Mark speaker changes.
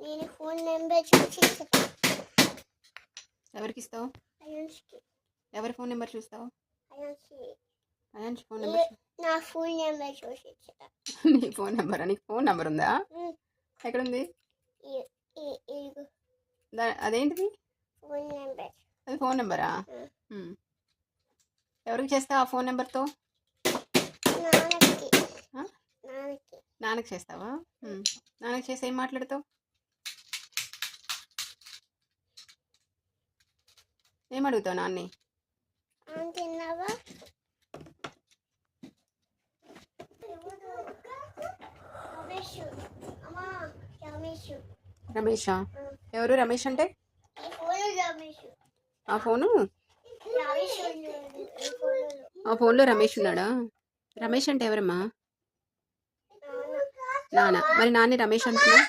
Speaker 1: నేను phone number చూసి ఇస్తా.
Speaker 2: ఎవరికి ఇస్తావు?
Speaker 1: అయాన్స్కి.
Speaker 2: ఎవరి ఫోన్ నెంబర్ చూస్తావు? అయాన్స్ ఫోన్
Speaker 1: నా
Speaker 2: నెంబర్
Speaker 1: ఫోన్ నెంబర్ చూసి ఇస్తా.
Speaker 2: నీ ఫోన్ నెంబరా? నీకు ఫోన్ నెంబర్ ఉందా? ఎక్కడుంది?
Speaker 1: ఇదిగో
Speaker 2: అదేంటిది?
Speaker 1: Phone number.
Speaker 2: అది ఫోన్ నెంబరా? ఎవరికి చేస్తావు ఆ ఫోన్ నెంబర్తో?
Speaker 1: నాన్నకి.
Speaker 2: నాన్నకి చేస్తావా? నాన్నకి చేసి ఏం మాట్లాడతావు? ఏం అడుగుతావు నాన్ని?
Speaker 1: తిన్నావా?
Speaker 2: రమేషా? ఎవరు రమేష్ అంటే? ఆ ఫోన్లో రమేష్ ఉన్నాడా? రమేష్ అంటే ఎవరమ్మా? నాన్న. మరి నాన్ని రమేష్ అంటున్నా?